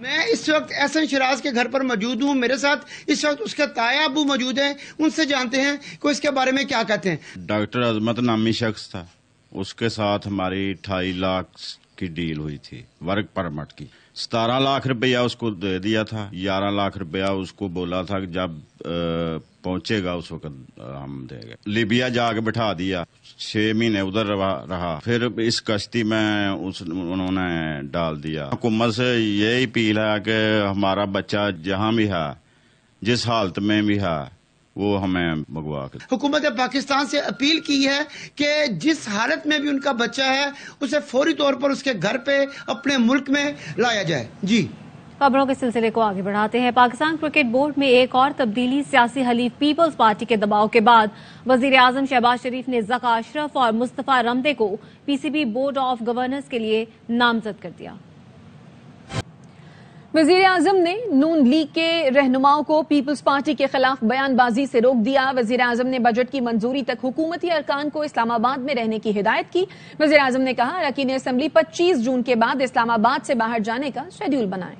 میں اس وقت احسن شراز کے گھر پر موجود ہوں. میرے ساتھ اس وقت اس کا تایا ابو موجود ہیں. ان سے جانتے ہیں کہ اس کے بارے میں کیا کہتے ہیں. ڈاکٹر عظمت نامی شخص تھا, اس کے ساتھ ہماری 28 لاکھ کی ڈیل ہوئی تھی ورک پرمٹ کی. 17 لاکھ روپیہ اس کو دے دیا تھا, 11 لاکھ روپیہ اس کو بولا تھا کہ جب پہنچے گا اس وقت ہم دیں گے. لیبیا جا کے بٹھا دیا, 6 مہینے ادھر رہا, پھر اس کشتی میں انہوں نے ڈال دیا. حکومت سے یہی اپیل ہے کہ ہمارا بچہ جہاں بھی ہے, جس حالت میں بھی ہے, وہ ہمیں منگوا کے. حکومت پاکستان سے اپیل کی ہے کہ جس حالت میں بھی ان کا بچہ ہے اسے فوری طور پر اس کے گھر پہ اپنے ملک میں لایا جائے. جی, خبروں کے سلسلے کو آگے بڑھاتے ہیں. پاکستان کرکٹ بورڈ میں ایک اور تبدیلی. سیاسی حلیف پیپلز پارٹی کے دباؤ کے بعد وزیر اعظم شہباز شریف نے ذکا اشرف اور مصطفیٰ رمدے کو P C B board of governors کے لیے نامزد کر دیا. وزیر اعظم نے نون لیگ کے رہنماؤں کو پیپلز پارٹی کے خلاف بیان بازی سے روک دیا. وزیر اعظم نے بجٹ کی منظوری تک حکومتی ارکان کو اسلام آباد میں رہنے کی ہدایت کی. وزیر اعظم نے کہا اراکین اسمبلی 25 جون کے بعد اسلام آباد سے باہر جانے کا شیڈول بنائیں.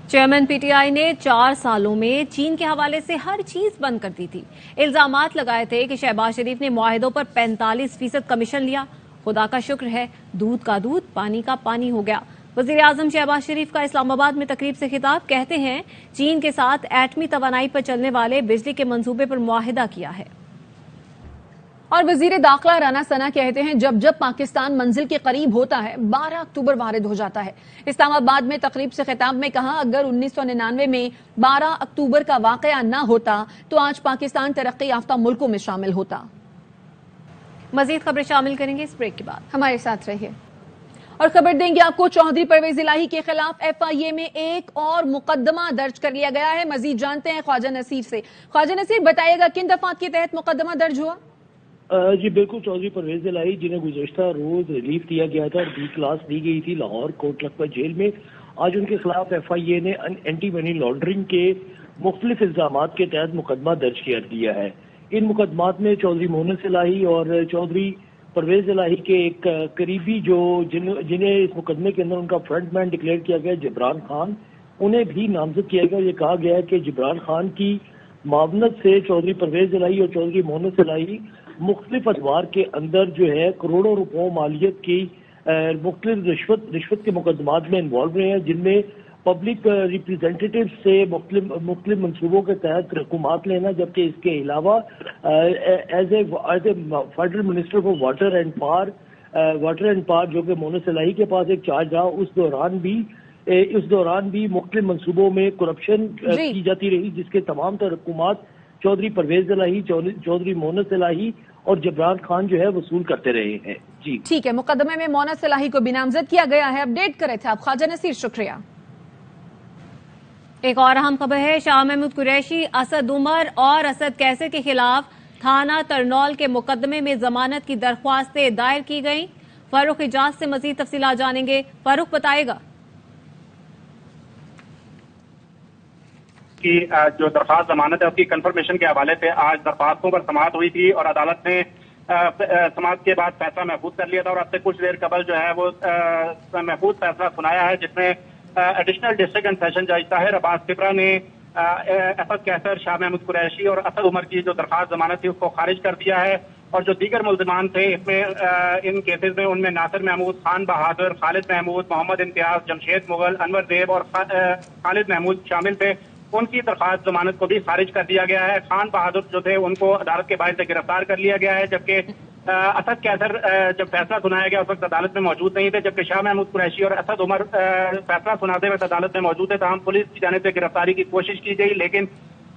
چیئرمین پی ٹی آئی نے 4 سالوں میں چین کے حوالے سے ہر چیز بند کر دی تھی. الزامات لگائے تھے کہ شہباز شریف نے معاہدوں پر 45% کمیشن لیا. خدا کا شکر ہے دودھ کا دودھ پانی کا پانی ہو گیا. وزیر اعظم شہباز شریف کا اسلام آباد میں تقریب سے خطاب. کہتے ہیں چین کے ساتھ ایٹمی توانائی پر چلنے والے بجلی کے منصوبے پر معاہدہ کیا ہے. اور وزیر داخلہ رانا ثنا کہتے ہیں جب جب پاکستان منزل کے قریب ہوتا ہے 12 اکتوبر وارد ہو جاتا ہے. اسلام آباد میں تقریب سے خطاب میں کہا اگر 1999 میں 12 اکتوبر کا واقعہ نہ ہوتا تو آج پاکستان ترقی یافتہ ملکوں میں شامل ہوتا. مزید خبریں شامل کریں گے اس بریک کے بعد, ہمارے ساتھ رہیے. اور خبر دیں گے آپ کو چودھری پرویز الہی کے خلاف ایف آئی اے میں ایک اور مقدمہ درج کر لیا گیا ہے. مزید جانتے ہیں خواجہ نصیر سے. خواجہ نصیر بتائیے گا کن دفعات کے تحت مقدمہ درج ہوا؟ جی بالکل, چودھری پرویز الہی جنہیں گزشتہ روز ریلیف دیا گیا تھا اور بی کلاس دی گئی تھی لاہور کوٹ لکھپت جیل میں, آج ان کے خلاف ایف آئی اے نے اینٹی منی لانڈرنگ کے مختلف الزامات کے تحت مقدمہ درج کر دیا ہے. ان مقدمات میں چودھری مونس الہی اور چودھری پرویز الہی کے ایک قریبی جو جنہیں اس مقدمے کے اندر ان کا فرنٹ مین ڈکلیئر کیا گیا جبران خان, انہیں بھی نامزد کیا گیا. یہ کہا گیا ہے کہ جبران خان کی معاونت سے چودھری پرویز الہی اور چودھری مونس الہی مختلف ادوار کے اندر جو ہے کروڑوں روپوں مالیت کی مختلف رشوت کے مقدمات میں انوالو رہے ہیں, جن میں پبلک ریپریزنٹیٹیو سے مختلف منصوبوں کے تحت رقومات لینا, جبکہ اس کے علاوہ as a federal minister for water and power جو کہ مونس الہی کے پاس ایک چارج رہا, اس دوران بھی مختلف منصوبوں میں کرپشن کی جاتی رہی, جس کے تمام تر رقومات چودھری پرویز الہی, چودھری مونس الہی اور جبران خان جو ہے وصول کرتے رہے ہیں. جی ٹھیک ہے, مقدمے میں مونس الہی کو بھی نامزد کیا گیا ہے. اپڈیٹ کرے تھے آپ خواجہ نصیر, شکریہ. ایک اور اہم خبر ہے, شاہ محمود قریشی, اسد عمر اور اسد کیسر کے خلاف تھانہ ترنول کے مقدمے میں ضمانت کی درخواستیں دائر کی گئیں. فاروق اجاز سے مزید تفصیلات جانیں گے. فاروق بتائے گا. کی جو درخواست ضمانت ہے اس کی کنفرمیشن کے حوالے سے آج درخواستوں پر سماعت ہوئی تھی اور عدالت نے سماعت کے بعد فیصلہ محفوظ کر لیا تھا, اور اب سے کچھ دیر قبل جو ہے وہ محفوظ فیصلہ سنایا ہے, جس میں ایڈیشنل ڈسٹرکٹ اینڈ سیشن جج طاہر عباس کبرا نے اسد کیسر, شاہ محمود قریشی اور اسد عمر کی جو درخواست ضمانت تھی اس کو خارج کر دیا ہے. اور جو دیگر ملزمان تھے اس میں ان کیسز میں ان میں ناصر محمود, خان بہادر, خالد محمود, محمد امتیاز, جمشید مغل, انور دیب اور خالد محمود شامل تھے. ان کی درخواست ضمانت کو بھی خارج کر دیا گیا ہے. خان بہادر جو تھے ان کو عدالت کے باعث سے گرفتار کر لیا گیا ہے, جبکہ اسد کیسر جب فیصلہ سنایا گیا اس وقت عدالت میں موجود نہیں تھے, جبکہ شاہ محمود قریشی اور اسد عمر فیصلہ سناتے وقت عدالت میں موجود تھے. تاہم پولیس کی جانب سے گرفتاری کی کوشش کی گئی, لیکن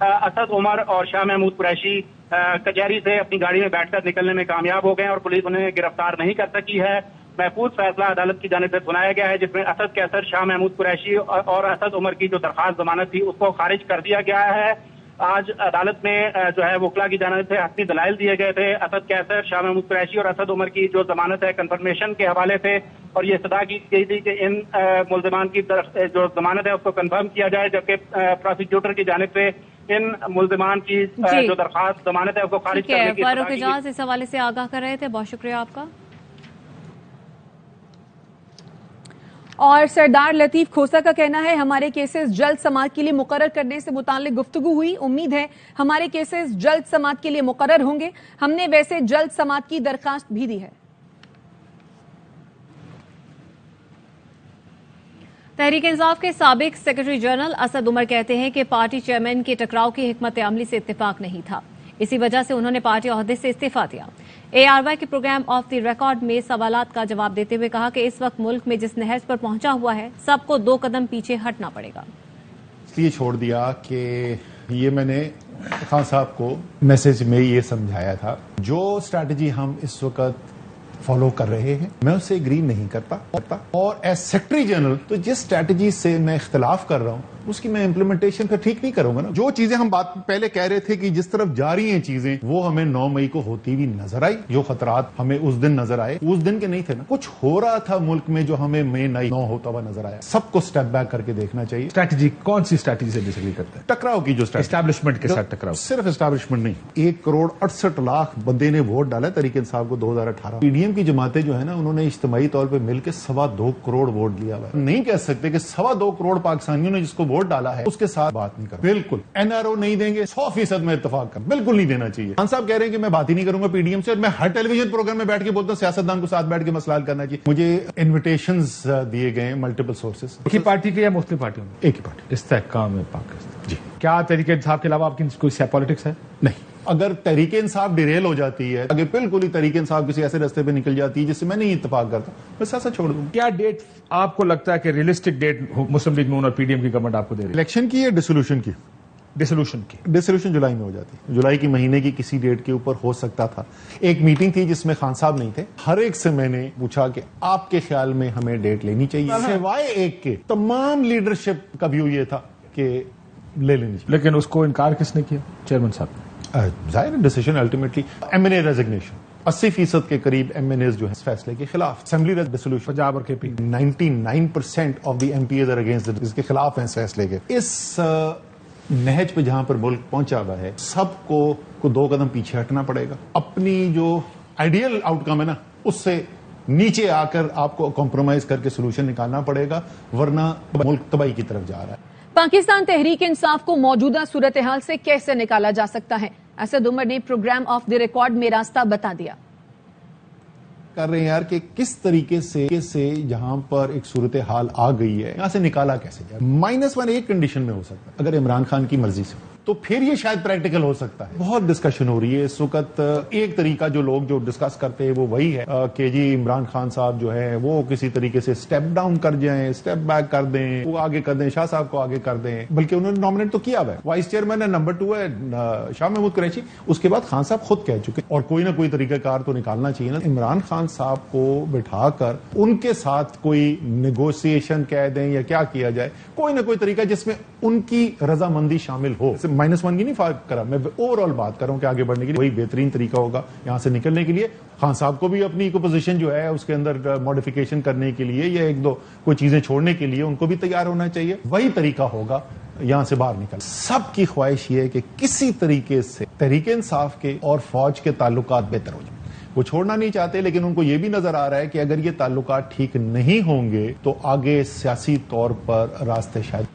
اسد عمر اور شاہ محمود قریشی کچہری سے اپنی گاڑی میں بیٹھ کر نکلنے میں کامیاب ہو گئے اور پولیس انہیں گرفتار نہیں کر سکی ہے. محفوظ فیصلہ عدالت کی جانب سے سنایا گیا ہے, جس میں اسد کیسر, شاہ محمود قریشی اور اسد عمر کی جو درخواست ضمانت تھی اس کو خارج کر دیا گیا ہے. آج عدالت میں جو ہے وکلا کی جانب سے حتمی دلائل دیے گئے تھے. اسد کیسر, شاہ محمود قریشی اور اسد عمر کی جو ضمانت ہے کنفرمیشن کے حوالے سے, اور یہ استدعا کی گئی تھی کہ ان ملزمان کی جو ضمانت ہے اس کو کنفرم کیا جائے, جبکہ پروسیکیوٹر کی جانب سے ان ملزمان کی جو درخواست ضمانت ہے اس کو خارج کرنے کی. فاروق اجاز اس حوالے سے آگاہ کر رہے تھے, بہت شکریہ آپ کا. اور سردار لطیف کھوسا کا کہنا ہے ہمارے کیسز جلد سماعت کے لیے مقرر کرنے سے متعلق گفتگو ہوئی، امید ہے ہمارے کیسز جلد سماعت کے لیے مقرر ہوں گے، ہم نے ویسے جلد سماعت کی درخواست بھی دی ہے۔ تحریک انصاف کے سابق سیکرٹری جنرل اسد عمر کہتے ہیں کہ پارٹی چیئرمین کے ٹکراؤ کی حکمت عملی سے اتفاق نہیں تھا، اسی وجہ سے انہوں نے پارٹی عہدے سے استعفیٰ دیا۔ ARY کے پروگرام آف دی ریکارڈ میں سوالات کا جواب دیتے ہوئے کہا کہ اس وقت ملک میں جس نہج پر پہنچا ہوا ہے سب کو 2 قدم پیچھے ہٹنا پڑے گا۔ اس لیے چھوڑ دیا کہ یہ میں نے خان صاحب کو میسج میں یہ سمجھایا تھا، جو اسٹریٹجی ہم اس وقت فالو کر رہے ہیں میں اس سے اگری نہیں کرتا، اور ایز سیکرٹری جنرل تو جس اسٹریٹجی سے میں اختلاف کر رہا ہوں اس کی میں امپلیمنٹیشن پھر ٹھیک نہیں کروں گا نا۔ جو چیزیں ہم بات پہلے کہہ رہے تھے کہ جس طرف جا رہی ہیں چیزیں وہ ہمیں 9 مئی کو ہوتی ہوئی نظر آئی، جو خطرات ہمیں اس دن نظر آئے اس دن کے نہیں تھے نا، کچھ ہو رہا تھا ملک میں جو ہمیں مئی 9 ہوتا ہوا نظر آیا۔ سب کو سٹیپ بیک کر کے دیکھنا چاہیے۔ اسٹریٹجی کون سی اسٹریٹجی سے ڈسگری کرتے ہیں؟ ٹکراؤ کی جو اسٹیبلشمنٹ کے ساتھ ٹکراؤ، صرف اسٹیبلشمنٹ نہیں، 1 کروڑ 68 لاکھ بندے نے ووٹ ڈالا تحریک انصاف کو 2018۔ PDM کی جماعتیں جو ہے نا انہوں نے اجتماعی طور پہ مل کے 2.25 کروڑ ووٹ لیا ہوا ہے۔ نہیں کہہ سکتے کہ 2.25 کروڑ پاکستانیوں نے جس کو ووٹ ڈالا ہے اس کے ساتھ بات نہیں کر، بالکل NRO نہیں دیں گے، 100% میں اتفاق کر، بالکل نہیں دینا چاہیے۔ خان صاحب کہہ رہے ہیں کہ میں بات ہی نہیں کروں گا PDM سے، اور میں ہر ٹیلی ویژن پروگرام میں بیٹھ کے بولتا ہوں سیاستدان کو ساتھ بیٹھ کے مسئلہ حل کرنا چاہیے۔ مجھے انویٹیشنز دیے گئے ملٹیپل سورسز۔ ایک ہی پارٹی کے یا مختلف پارٹیوں میں؟ ایک ہی پارٹی۔ استحکام پاکستان۔ جی۔ کیا تحریک انصاف کے علاوہ آپ کی کوئی پالیٹکس ہے؟ نہیں، اگر تحریک انصاف ڈیریل ہو جاتی ہے، اگر بالکل ہی تحریک انصاف کسی ایسے راستے پہ نکل جاتی ہے جس سے میں نہیں اتفاق کرتا، میں سیاست چھوڑ دوں۔ کیا ڈیٹ آپ کو لگتا ہے کہ ریئلسٹک ڈیٹ مسلم لیگ نون اور PDM کی گورنمنٹ آپ کو دے رہی ہے؟ الیکشن کی یا ڈیسولوشن کی؟ ڈیسولوشن جولائی میں ہو جاتی، جولائی کی مہینے کی کسی ڈیٹ کے اوپر ہو سکتا تھا۔ ایک میٹنگ تھی جس میں خان صاحب نہیں تھے، ہر ایک سے میں نے پوچھا کہ آپ کے خیال میں ہمیں ڈیٹ لینی چاہیے، سوائے ایک کے تمام لیڈرشپ کا ویو یہ تھا کہ لے لینی چاہیے۔ لیکن اس کو انکار کس نے کیا؟ چیئرمین صاحب نے۔ ظاہر ڈیسیژن الٹیمیٹلی MNA ریزگنیشن 80% کے قریب MNAs جو ہے اس فیصلے کے خلاف، اسمبلی ریزولوشن پنجاب اور KP 99% of the MPs are against اس کے خلاف ہیں اس فیصلے کے۔ اس نہج پہ جہاں پر ملک پہنچا ہوا ہے سب کو 2 قدم پیچھے ہٹنا پڑے گا، اپنی جو آئیڈیل آؤٹ کم ہے نا اس سے نیچے آ کر آپ کو کمپرومائز کر کے سولوشن نکالنا پڑے گا، ورنہ ملک تباہی کی طرف جا رہا ہے۔ پاکستان تحریک انصاف کو موجودہ صورتحال سے کیسے نکالا جا سکتا ہے؟ اسد عمر نے پروگرام آف دی ریکارڈ میں راستہ بتا دیا۔ کر رہے ہیں یار کہ کس طریقے سے جہاں پر ایک صورتحال آ گئی ہے یہاں سے نکالا کیسے جائے۔ -1 ایک کنڈیشن میں ہو سکتا ہے، اگر عمران خان کی مرضی سے تو پھر یہ شاید پریکٹیکل ہو سکتا ہے۔ بہت ڈسکشن ہو رہی ہے اس وقت، ایک طریقہ جو لوگ جو ڈسکس کرتے ہیں وہ وہی ہے کہ جی عمران خان صاحب جو ہے وہ کسی طریقے سے سٹیپ ڈاؤن کر جائیں، سٹیپ بیک کر دیں، وہ آگے کر دیں، شاہ صاحب کو آگے کر دیں، بلکہ انہوں نے نامنیٹ تو کیا ہوا ہے، وائس چیئرمین ہے، نمبر 2 ہے شاہ محمود قریشی، اس کے بعد خان صاحب خود کہہ چکے، اور کوئی نہ کوئی طریقہ کار تو نکالنا چاہیے نا۔ عمران خان صاحب کو بٹھا کر ان کے ساتھ کوئی نیگوسیشن کہہ دیں یا کیا کیا جائے، کوئی نہ کوئی طریقہ جس میں ان کی رضامندی شامل ہو۔ -1 کی نہیں فرق کرا، میں اوور آل بات کر رہا ہوں کہ آگے بڑھنے کے لیے وہی بہترین طریقہ ہوگا یہاں سے نکلنے کے لیے۔ خان صاحب کو بھی اپنی پوزیشن جو ہے اس کے اندر ماڈیفیکیشن کرنے کے لیے یا 1-2 کوئی چیزیں چھوڑنے کے لیے ان کو بھی تیار ہونا چاہیے، وہی طریقہ ہوگا یہاں سے باہر نکل۔ سب کی خواہش یہ ہے کہ کسی طریقے سے تحریک انصاف کے اور فوج کے تعلقات بہتر ہو جائیں، وہ چھوڑنا نہیں چاہتے، لیکن ان کو یہ بھی نظر آ رہا ہے کہ اگر یہ تعلقات ٹھیک نہیں ہوں گے تو آگے سیاسی طور پر راستے شاید۔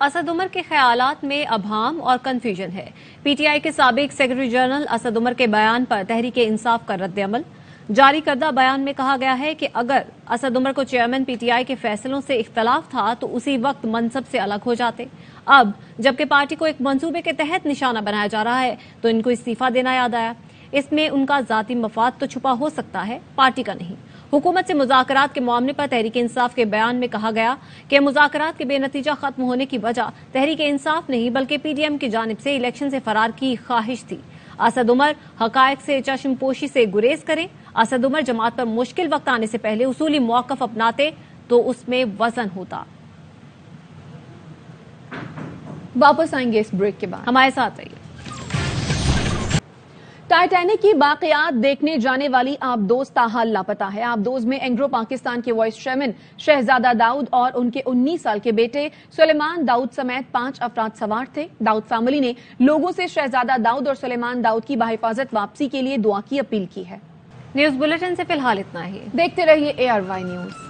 اسد عمر کے خیالات میں ابہام اور کنفیوژن ہے۔ PTI کے سابق سیکرٹری جنرل اسد عمر کے بیان پر تحریک انصاف کا رد عمل۔ جاری کردہ بیان میں کہا گیا ہے کہ اگر اسد عمر کو چیئرمین PTI کے فیصلوں سے اختلاف تھا تو اسی وقت منصب سے الگ ہو جاتے، اب جبکہ پارٹی کو ایک منصوبے کے تحت نشانہ بنایا جا رہا ہے تو ان کو استعفیٰ دینا یاد آیا۔ اس میں ان کا ذاتی مفاد تو چھپا ہو سکتا ہے، پارٹی کا نہیں۔ حکومت سے مذاکرات کے معاملے پر تحریک انصاف کے بیان میں کہا گیا کہ مذاکرات کے بے نتیجہ ختم ہونے کی وجہ تحریک انصاف نہیں بلکہ PDM کی جانب سے الیکشن سے فرار کی خواہش تھی۔ اسد عمر حقائق سے چشم پوشی سے گریز کریں۔ اسد عمر جماعت پر مشکل وقت آنے سے پہلے اصولی موقف اپناتے تو اس میں وزن ہوتا۔ واپس آئیں گے اس بریک کے بعد، ہمارے ساتھ رہیے۔ ٹائٹینک کی باقیات دیکھنے جانے والی آبدوز تاحال لاپتہ ہے۔ آبدوز میں اینگرو پاکستان کے وائس چیئرمین شہزادہ داؤد اور ان کے 19 سال کے بیٹے سلیمان داؤد سمیت 5 افراد سوار تھے۔ داؤد فیملی نے لوگوں سے شہزادہ داؤد اور سلیمان داؤد کی بحفاظت واپسی کے لیے دعا کی اپیل کی ہے۔ نیوز بلیٹن سے فی الحال اتنا ہی، دیکھتے رہیے ARY نیوز۔